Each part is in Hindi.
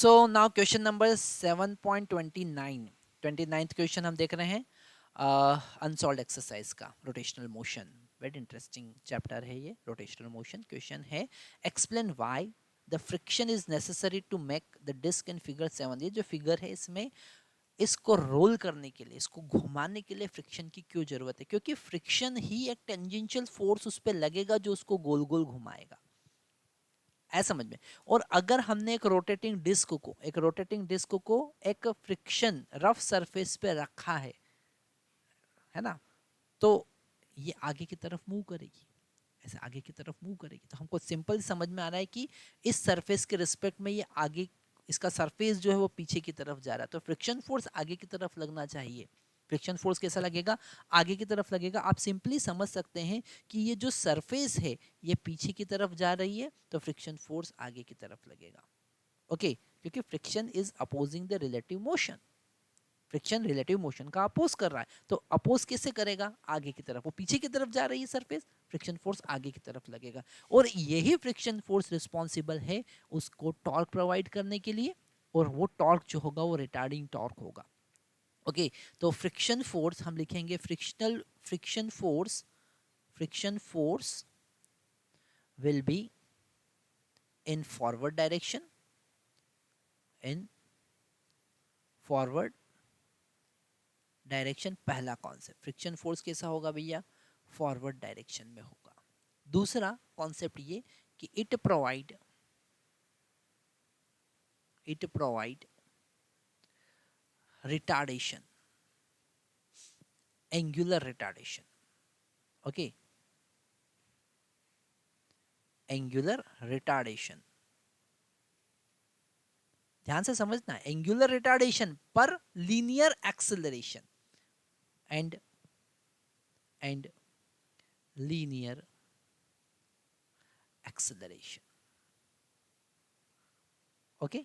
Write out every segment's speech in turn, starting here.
सो now question number 7.29, 29th question हम देख रहे हैं अनसॉल्व्ड एक्सरसाइज का, rotational motion. Very interesting chapter है ये, रोटेशनल मोशन। क्वेश्चन है explain why the friction is necessary to make the disc in figure 7। ये जो फिगर है इसमें इसको रोल करने के लिए, इसको घुमाने के लिए फ्रिक्शन की क्यों जरूरत है? क्योंकि फ्रिक्शन ही एक टेंजेंशियल फोर्स उस पर लगेगा जो उसको गोल गोल घुमाएगा। ऐसा समझ में। और अगर हमने एक रोटेटिंग डिस्क को एक फ्रिक्शन रफ सरफेस पे रखा है ना, तो ये आगे की तरफ मूव करेगी, ऐसे आगे की तरफ मूव करेगी। तो हमको सिंपल समझ में आ रहा है कि इस सरफेस के रिस्पेक्ट में ये आगे, इसका सरफेस जो है वो पीछे की तरफ जा रहा है, तो फ्रिक्शन फोर्स आगे की तरफ लगना चाहिए। फ्रिक्शन फोर्स कैसा लगेगा? आगे की तरफ लगेगा। आप सिंपली समझ सकते हैं कि ये जो सरफेस है ये पीछे की तरफ जा रही है, तो फ्रिक्शन फोर्स आगे की तरफ लगेगा। ओके, क्योंकि friction is opposing the relative motion. Friction relative motion का अपोज कर रहा है, तो अपोज कैसे करेगा? आगे की तरफ। वो पीछे की तरफ जा रही है सरफेस, फ्रिक्शन फोर्स आगे की तरफ लगेगा। और यही फ्रिक्शन फोर्स रिस्पॉन्सिबल है उसको टॉर्क प्रोवाइड करने के लिए, और वो टॉर्क जो होगा वो रिटार्डिंग टॉर्क होगा। ओके, तो फ्रिक्शन फोर्स हम लिखेंगे friction force will be in forward direction, in forward direction. पहला कॉन्सेप्ट, फ्रिक्शन फोर्स कैसा होगा भैया? फॉरवर्ड डायरेक्शन में होगा। दूसरा कॉन्सेप्ट ये कि it provide retardation, angular retardation. Okay, angular retardation, ध्यान से समझना, एंगुलर रिटार्डेशन पर linear acceleration and linear acceleration. Okay,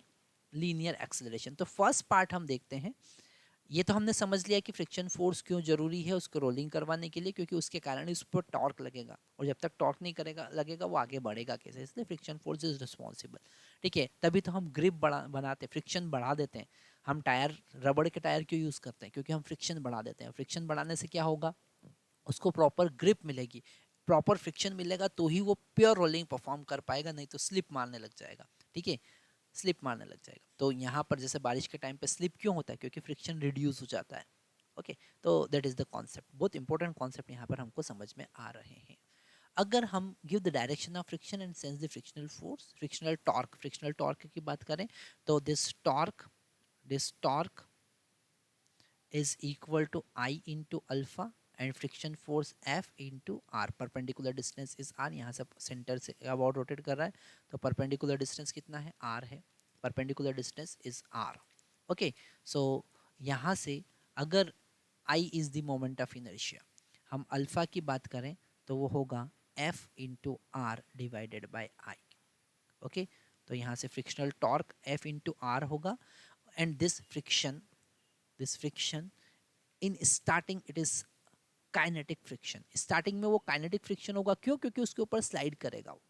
linear acceleration. तो फर्स्ट पार्ट हम देखते हैं। ये तो हमने समझ लिया कि फ्रिक्शन फोर्स क्यों जरूरी है उसको रोलिंग करवाने के लिए, क्योंकि उसके कारण इस पर टॉर्क लगेगा, और जब तक टॉर्क नहीं करेगा लगेगा वो आगे बढ़ेगा कैसे? इसलिए फ्रिक्शन फोर्स इज रिस्पॉन्सिबल। ठीक है, तभी तो हम ग्रिप बनाते, फ्रिक्शन बढ़ा देते हैं। हम टायर, रबड़ के टायर क्यों यूज करते हैं? क्योंकि हम फ्रिक्शन बढ़ा देते हैं। फ्रिक्शन बढ़ाने से क्या होगा? उसको प्रॉपर ग्रिप मिलेगी, प्रॉपर फ्रिक्शन मिलेगा, तो ही वो प्योर रोलिंग परफॉर्म कर पाएगा, नहीं तो स्लिप मारने लग जाएगा। ठीक है, स्लिप मारने लग जाएगा। तो यहाँ पर जैसे बारिश के टाइम पे स्लिप क्यों होता है? क्योंकि फ्रिक्शन रिड्यूस हो जाता है। ओके, तो दैट इज द कॉन्सेप्ट। बहुत इंपॉर्टेंट कॉन्सेप्ट यहाँ पर हमको समझ में आ रहे हैं। अगर हम give the direction of friction and sense the frictional force, frictional torque की बात करें, तो this torque is equal to I into alpha and friction force F into R. Perpendicular distance is R, यहाँ से सेंटर से अबाउट रोटेट कर रहा है, तो परपेंडिकुलर डिस्टेंस कितना है? R है। Perpendicular distance is R। Okay, so यहाँ से अगर I is the moment of inertia, हम अल्फा की बात करें तो वो होगा F into R divided by I। Okay, तो यहाँ से frictional torque F into R होगा, and this friction in starting it is kinetic friction. Starting में वो काइनेटिक फ्रिक्शन होगा, क्यों? क्योंकि उसके ऊपर स्लाइड करेगा वो।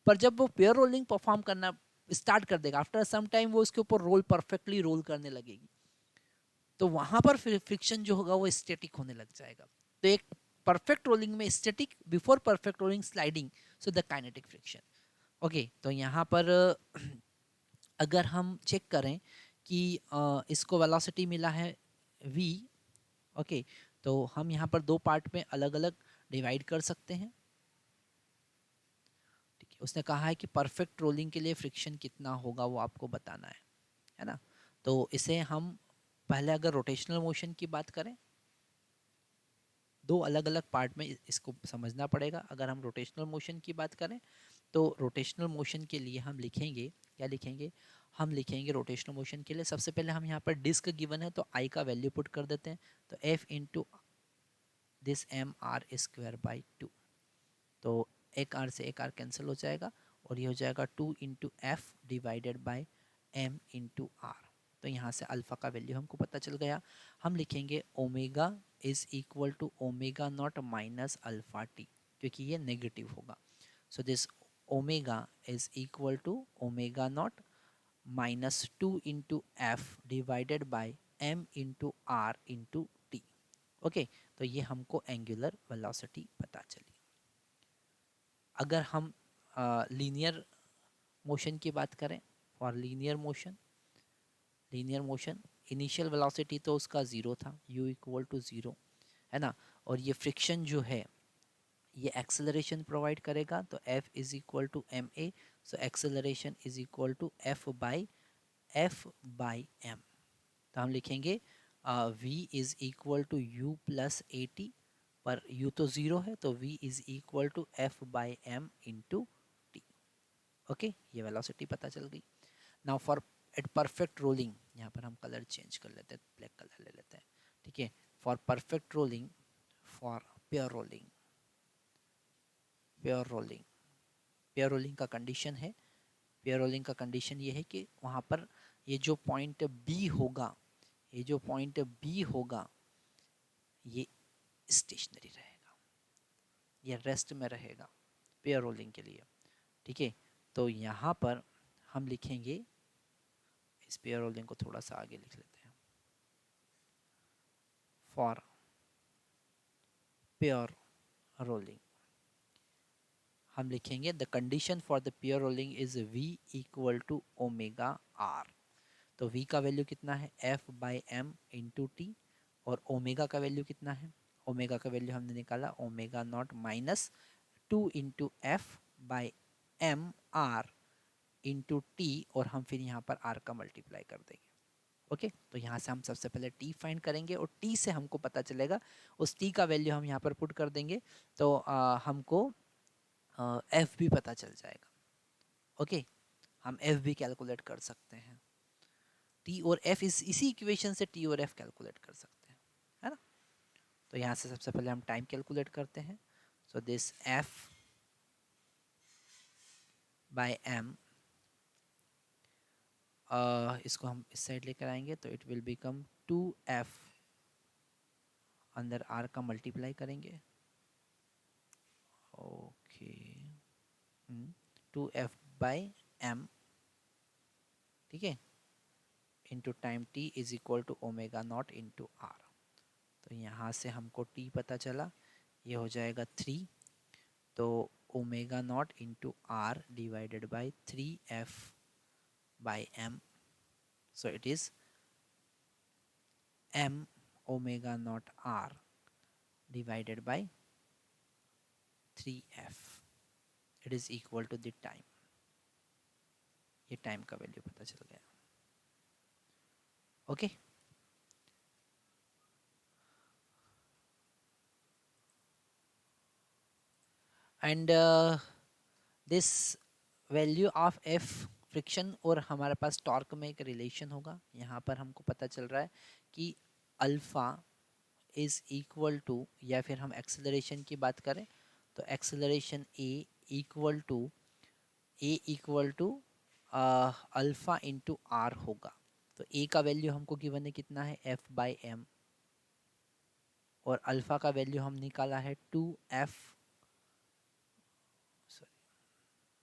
पर जब वो पेयर रोलिंग परफॉर्म करना स्टार्ट कर देगा, आफ्टर सम टाइम वो उसके ऊपर परफेक्टली रोल करने लगेगी, तो वहां पर फ्रिक्शन जो होगा वो स्टैटिक होने लग जाएगा। तो एक परफेक्ट रोलिंग में static, before perfect rolling sliding, so the kinetic friction. Okay, तो यहाँ पर अगर हम चेक करें कि इसको वेलोसिटी मिला है v। ओके, तो हम यहाँ पर दो पार्ट में अलग अलग डिवाइड कर सकते हैं। ठीक है, उसने कहा है कि परफेक्ट रोलिंग के लिए फ्रिक्शन कितना होगा वो आपको बताना है ना। तो इसे हम पहले अगर रोटेशनल मोशन की बात करें, दो अलग अलग पार्ट में इसको समझना पड़ेगा। अगर हम रोटेशनल मोशन की बात करें तो रोटेशनल मोशन के लिए हम लिखेंगे, क्या लिखेंगे? हम लिखेंगे रोटेशनल मोशन के लिए, सबसे पहले हम यहाँ पर डिस्क गिवन है तो आई का वैल्यू पुट कर देते हैं, तो F into this M R square by 2। तो एक आर से एक आर कैंसिल हो जाएगा, और ये हो जाएगा 2 into F divided by M into R. तो यहाँ से अल्फ़ा का वैल्यू हमको पता चल गया। हम लिखेंगे omega is equal to omega naught minus alpha T, क्योंकि ये नेगेटिव होगा। So this omega is equal to omega naught -2 × f divided by m × r × t। Okay, तो ये हमको एंगुलर वेलोसिटी पता चली। अगर हम लीनियर मोशन की बात करें, for linear motion initial velocity तो उसका 0 था, u = 0, है ना। और ये फ्रिक्शन जो है ये एक्सेलरेशन प्रोवाइड करेगा, तो F = ma, so acceleration = F/m। तो हम लिखेंगे V = u + at, पर u तो 0 है, तो V = F/m × t। ओके, ये वेलोसिटी पता चल गई। Now for at perfect rolling, यहाँ पर हम कलर चेंज कर लेते हैं, ब्लैक कलर ले लेते हैं, ठीक है। For perfect rolling, for pure rolling, pure rolling का कंडीशन है, प्योर रोलिंग का कंडीशन ये है कि वहाँ पर ये जो पॉइंट बी होगा, ये स्टेशनरी रहेगा, ये रेस्ट में रहेगा प्योर रोलिंग के लिए, ठीक है। तो यहाँ पर हम लिखेंगे, इस प्योर रोलिंग को थोड़ा सा आगे लिख लेते हैं, फॉर प्योर रोलिंग हम लिखेंगे the condition for the pure rolling is V = ω/r। तो V का वैल्यू कितना है, F/m × t, और ओमेगा का वैल्यू कितना है, ओमेगा का वैल्यू हमने निकाला ω0 -2 × F/m r × t, और हम फिर यहाँ पर r का मल्टीप्लाई कर देंगे। ओके, तो यहाँ से हम सबसे पहले t फाइंड करेंगे, और t से हमको पता चलेगा, उस t का वैल्यू हम यहाँ पर पुट कर देंगे, तो हमको f भी पता चल जाएगा। ओके, हम f भी कैलकुलेट कर सकते हैं, t और f इसी इक्वेशन से t और f कैलकुलेट कर सकते हैं, है ना। तो यहाँ से सबसे पहले हम टाइम कैलकुलेट करते हैं, सो दिस F/m, इसको हम इस साइड लेकर आएंगे, तो इट विल बिकम 2f, अंदर r का मल्टीप्लाई करेंगे, ओके, 2f/m, ठीक है, इंटू टाइम t = ω0 × r। तो यहाँ से हमको t पता चला, ये हो जाएगा 3, तो ω0 × r divided by 3f/m, so it is m ω0 r divided by 3f, it is equal to the time. ये टाइम का वैल्यू पता चल गया। Okay, and this value of f friction और हमारे पास टॉर्क में एक रिलेशन होगा। यहाँ पर हमको पता चल रहा है कि अल्फा इज इक्वल टू, या फिर हम एक्सेलरेशन की बात करें तो acceleration a equal to alpha into r होगा। तो a का वैल्यू हमको गिवन है कितना है, F/m, और अल्फा का वैल्यू हम निकाला है 2f